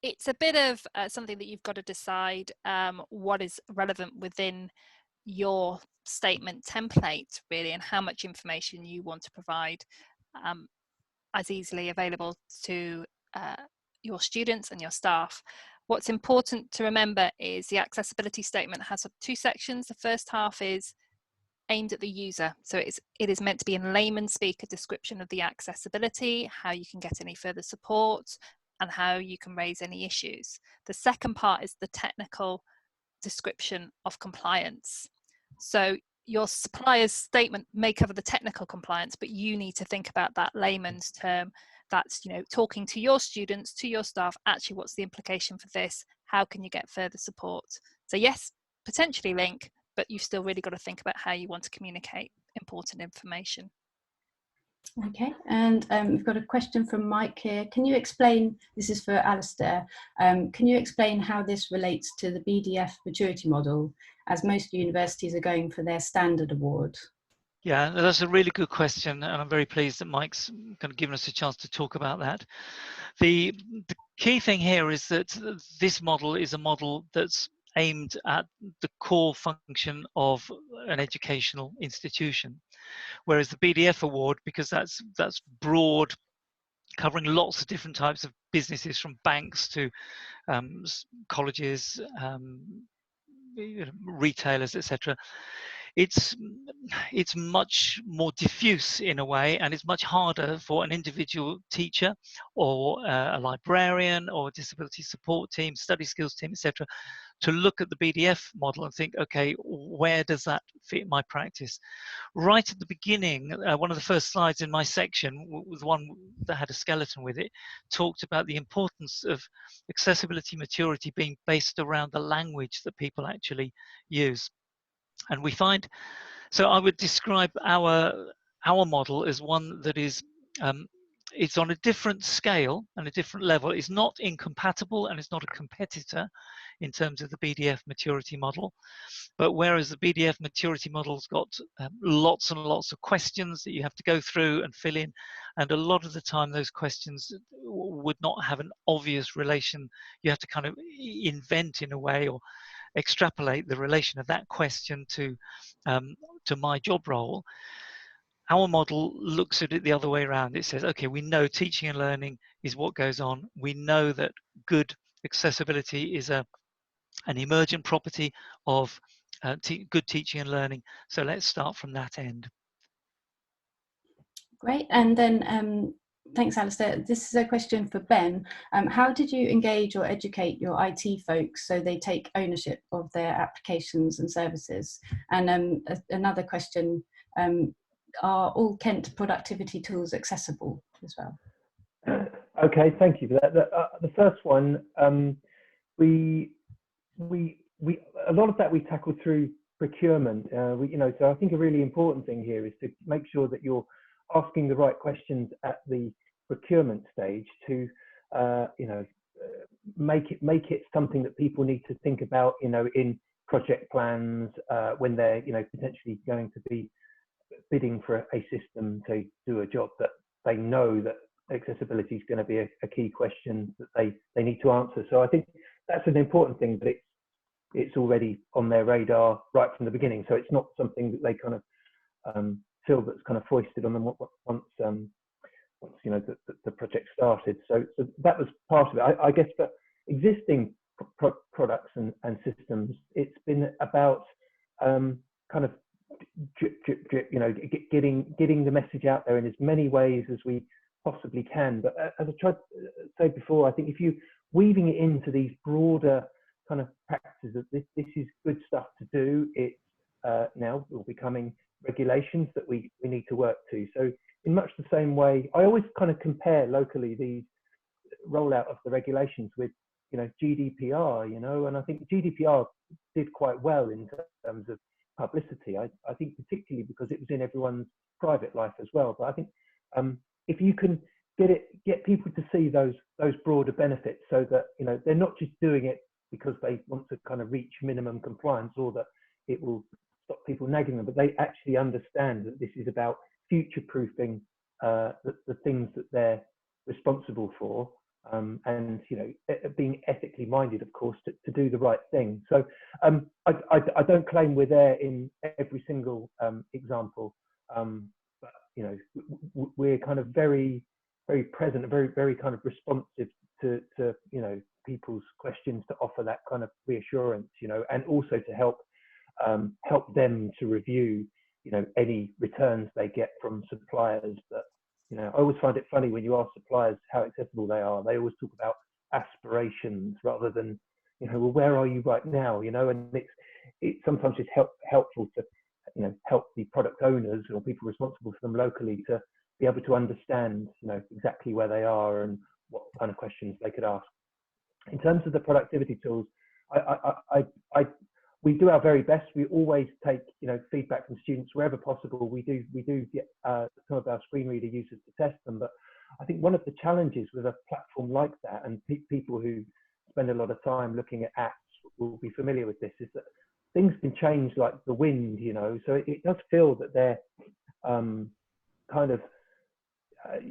[SPEAKER 5] it's a bit of something that you've got to decide what is relevant within your statement template, really, and how much information you want to provide as easily available to your students and your staff. What's important to remember is the accessibility statement has two sections. The first half is aimed at the user, so it is meant to be in layman speak a description of the accessibility, how you can get any further support, and how you can raise any issues. The second part is the technical description of compliance. So your supplier's statement may cover the technical compliance, but you need to think about that layman's term. That's, you know, talking to your students, to your staff, actually what's the implication for this? How can you get further support? So yes, potentially link, but you've still really got to think about how you want to communicate important information.
[SPEAKER 1] Okay, and we've got a question from Mike here. Can you explain, this is for Alistair, can you explain how this relates to the BDF maturity model, as most universities are going for their standard award?
[SPEAKER 4] Yeah, that's a really good question, and I'm very pleased that Mike's kind of given us a chance to talk about that. The key thing here is that this model is a model that's aimed at the core function of an educational institution, whereas the BDF award, because that's broad, covering lots of different types of businesses, from banks to colleges, retailers, etc. It's much more diffuse in a way, and it's much harder for an individual teacher or a librarian or disability support team, study skills team, etc., to look at the BDF model and think, okay, where does that fit my practice? Right at the beginning, one of the first slides in my section was one that had a skeleton with it, talked about the importance of accessibility maturity being based around the language that people actually use. And we find, so I would describe our model as one that is, it's on a different scale and a different level. It's not incompatible and it's not a competitor in terms of the BDF maturity model. But whereas the BDF maturity model's got lots and lots of questions that you have to go through and fill in, and a lot of the time those questions would not have an obvious relation. You have to kind of invent in a way, or extrapolate the relation of that question to my job role. Our model looks at it the other way around. It says, okay, we know teaching and learning is what goes on. We know that good accessibility is an emergent property of good teaching and learning. So let's start from that end.
[SPEAKER 1] Great, and then thanks, Alistair. This is a question for Ben. How did you engage or educate your IT folks so they take ownership of their applications and services? And another question, are all Kent productivity tools accessible as well?
[SPEAKER 3] Okay, thank you for that. The first one, we a lot of that we tackled through procurement. So I think a really important thing here is to make sure that you're asking the right questions at the procurement stage to make it something that people need to think about, in project plans, when they're potentially going to be bidding for a system to do a job, that they know that accessibility is going to be a key question that they need to answer. So I think that's an important thing, but it's already on their radar right from the beginning. So it's not something that they kind of feel that's kind of foisted on them once you know the project started. So that was part of it. I guess for existing products and systems, it's been about kind of drip, you know, getting the message out there in as many ways as we possibly can. But as I tried to say before, I think if you weaving it into these broader kind of practices, that this is good stuff to do, it's now becoming regulations that we need to work to. So in much the same way, I always kind of compare locally the rollout of the regulations with, you know, GDPR, you know, and I think GDPR did quite well in terms of publicity. I think particularly because it was in everyone's private life as well. But I think if you can get people to see those broader benefits, so that, you know, they're not just doing it because they want to kind of reach minimum compliance, or that it will stop people nagging them, but they actually understand that this is about future-proofing the things that they're responsible for, and, you know, being ethically minded, of course, to do the right thing. So I don't claim we're there in every single example, but, you know, we're kind of very, very present, very kind of responsive to you know, people's questions, to offer that kind of reassurance, you know, and also to help them to review, you know, any returns they get from suppliers. That, you know, I always find it funny when you ask suppliers how accessible they are. They always talk about aspirations rather than, you know, well, where are you right now, you know? And it's sometimes just helpful to, you know, help the product owners or people responsible for them locally to be able to understand, you know, exactly where they are and what kind of questions they could ask. In terms of the productivity tools, we do our very best. We always take, you know, feedback from students wherever possible. We do get some of our screen reader users to test them. But I think one of the challenges with a platform like that, and people who spend a lot of time looking at apps will be familiar with this, is that things can change like the wind, you know. So it does feel that they're kind of,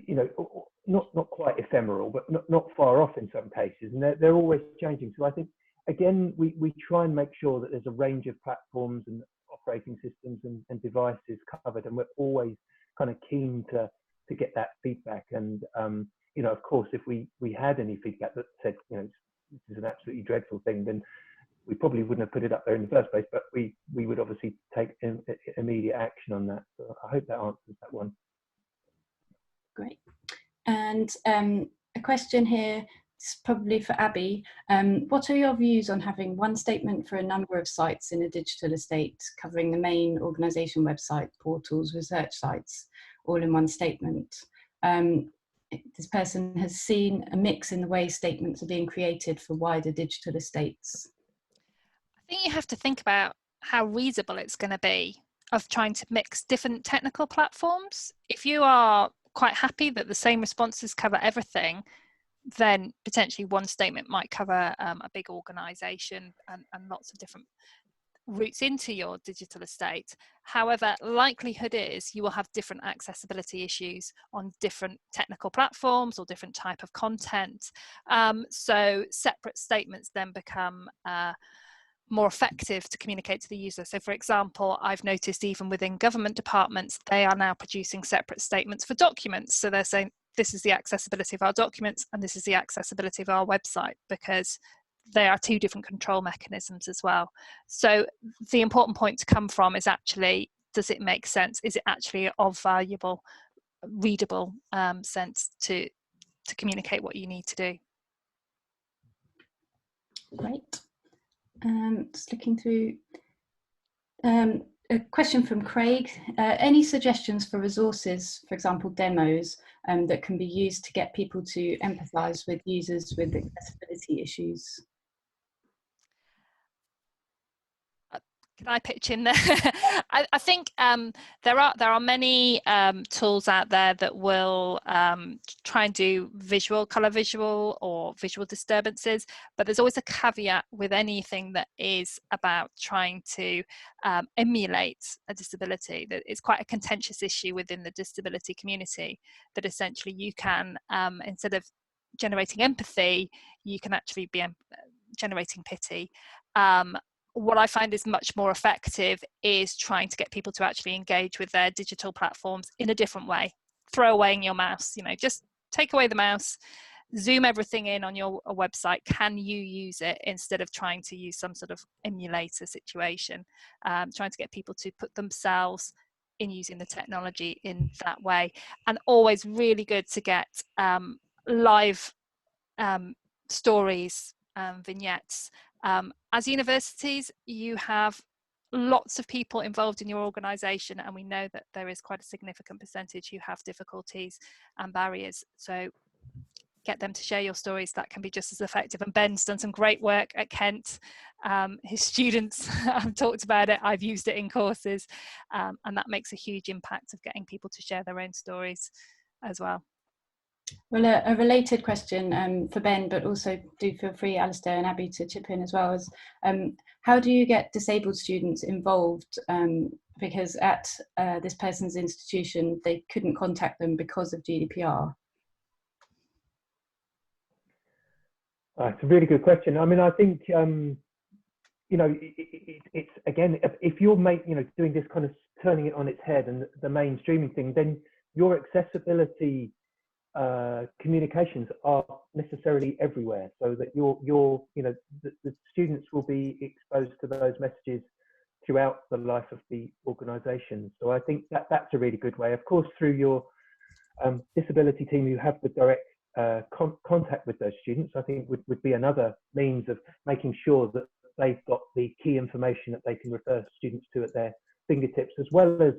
[SPEAKER 3] you know, not quite ephemeral, but not far off in some cases, and they're always changing. So I think, again, we try and make sure that there's a range of platforms and operating systems and devices covered, and we're always kind of keen to get that feedback. And you know, of course, if we had any feedback that said, you know, this is an absolutely dreadful thing, then we probably wouldn't have put it up there in the first place. But we would obviously take immediate action on that. So I hope that answers that one.
[SPEAKER 1] Great. And a question here, it's probably for Abby. What are your views on having one statement for a number of sites in a digital estate, covering the main organisation website, portals, research sites, all in one statement? This person has seen a mix in the way statements are being created for wider digital estates.
[SPEAKER 5] I think you have to think about how reasonable it's going to be of trying to mix different technical platforms. If you are quite happy that the same responses cover everything, then potentially one statement might cover a big organisation and lots of different routes into your digital estate. However, likelihood is you will have different accessibility issues on different technical platforms or different type of content. So separate statements then become more effective to communicate to the user. So for example, I've noticed even within government departments, they are now producing separate statements for documents. So they're saying, this is the accessibility of our documents and this is the accessibility of our website, because they are two different control mechanisms as well. So the important point to come from is actually, does it make sense? Is it actually of valuable, readable sense to communicate what you need to do?
[SPEAKER 1] Great. Just looking through. A question from Craig. Any suggestions for resources, for example, demos, that can be used to get people to empathise with users with accessibility issues?
[SPEAKER 5] Can I pitch in there? I think there are many tools out there that will try and do colour visual or visual disturbances, but there's always a caveat with anything that is about trying to emulate a disability. That it's quite a contentious issue within the disability community, that essentially you can, instead of generating empathy, you can actually be generating pity. What I find is much more effective is trying to get people to actually engage with their digital platforms in a different way. Throw away your mouse, just take away the mouse, zoom everything in on your website. Can you use it instead of trying to use some sort of emulator situation? Trying to get people to put themselves in using the technology in that way. And always really good to get live stories, vignettes. As universities, you have lots of people involved in your organisation, and we know that there is quite a significant percentage who have difficulties and barriers. So get them to share your stories. That can be just as effective. And Ben's done some great work at Kent. His students have talked about it. I've used it in courses, and that makes a huge impact of getting people to share their own stories as well.
[SPEAKER 1] Well, a related question for Ben, but also do feel free, Alistair and Abby, to chip in as well, is how do you get disabled students involved? Because at this person's institution, they couldn't contact them because of GDPR.
[SPEAKER 3] It's a really good question. I mean, I think, it's again, if you're doing this kind of turning it on its head and the mainstreaming thing, then your accessibility communications are necessarily everywhere, so that the students will be exposed to those messages throughout the life of the organisation. So I think that's a really good way. Of course, through your disability team, you have the direct contact with those students. I think would be another means of making sure that they've got the key information that they can refer students to at their fingertips, as well as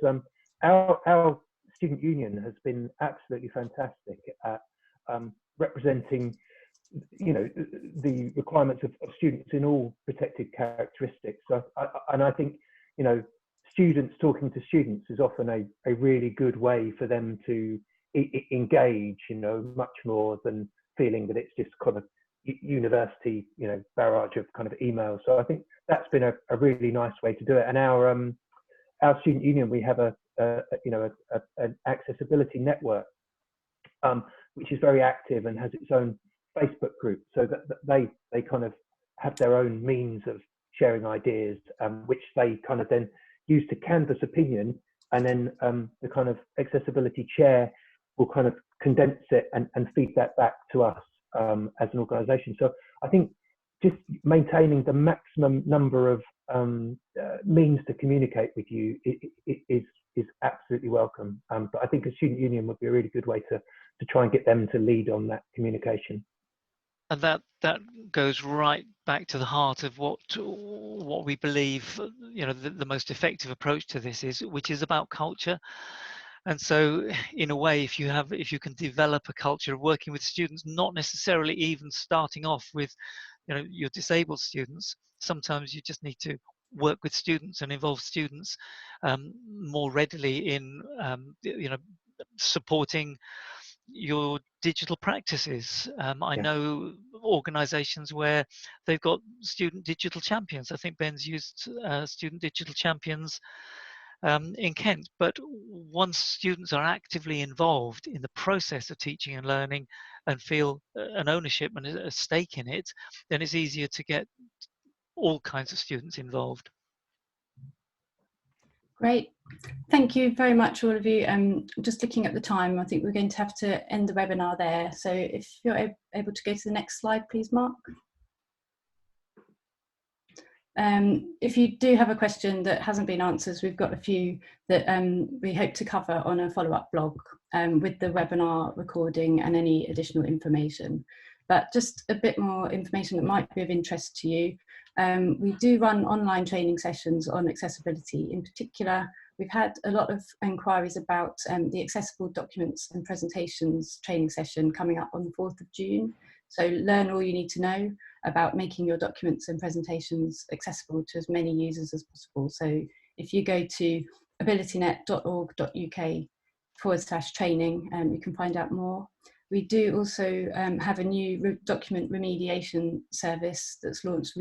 [SPEAKER 3] our student union has been absolutely fantastic at representing the requirements of students in all protected characteristics. So I think students talking to students is often a really good way for them to engage, much more than feeling that it's just kind of university barrage of kind of emails. So I think that's been a really nice way to do it. And our student union, we have an accessibility network, which is very active and has its own Facebook group, so that they kind of have their own means of sharing ideas, which they kind of then use to canvass opinion, and then the kind of accessibility chair will kind of condense it and feed that back to us as an organisation. So I think just maintaining the maximum number of means to communicate with you is absolutely welcome. But I think a student union would be a really good way to try and get them to lead on that communication.
[SPEAKER 4] And that goes right back to the heart of what we believe, the most effective approach to this is, which is about culture. And so, in a way, if you can develop a culture of working with students, not necessarily even starting off with, your disabled students, sometimes you just need to work with students and involve students more readily in, supporting your digital practices. I know organizations where they've got student digital champions. I think Ben's used student digital champions in Kent, but once students are actively involved in the process of teaching and learning and feel an ownership and a stake in it, then it's easier to get all kinds of students involved.
[SPEAKER 1] Great. Thank you very much, all of you. Just looking at the time, I think we're going to have to end the webinar there. So if you're able to go to the next slide, please, Mark. If you do have a question that hasn't been answered, we've got a few that we hope to cover on a follow-up blog with the webinar recording and any additional information. But just a bit more information that might be of interest to you. We do run online training sessions on accessibility. In particular, we've had a lot of inquiries about the accessible documents and presentations training session coming up on the 4th of June. So learn all you need to know about making your documents and presentations accessible to as many users as possible. So if you go to abilitynet.org.uk/training, you can find out more. We do also have a new document remediation service that's launched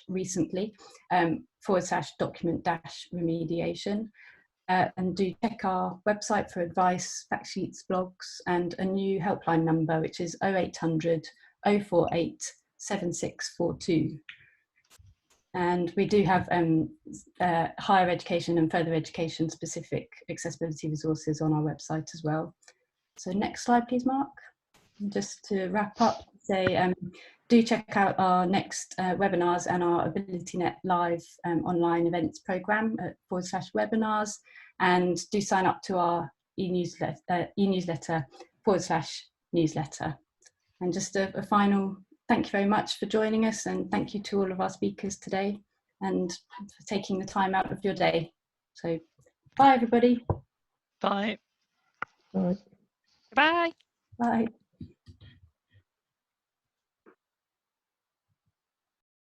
[SPEAKER 1] recently, /document-remediation. And do check our website for advice, fact sheets, blogs, and a new helpline number, which is 0800 048 7642. And we do have higher education and further education specific accessibility resources on our website as well. So next slide, please, Mark. Just to wrap up, say do check out our next webinars and our AbilityNet live online events program at /webinars, and do sign up to our e-newsletter /newsletter. And just a final thank you very much for joining us, and thank you to all of our speakers today and for taking the time out of your day. So bye everybody.
[SPEAKER 4] Bye.
[SPEAKER 3] All right.
[SPEAKER 5] Bye.
[SPEAKER 1] Bye.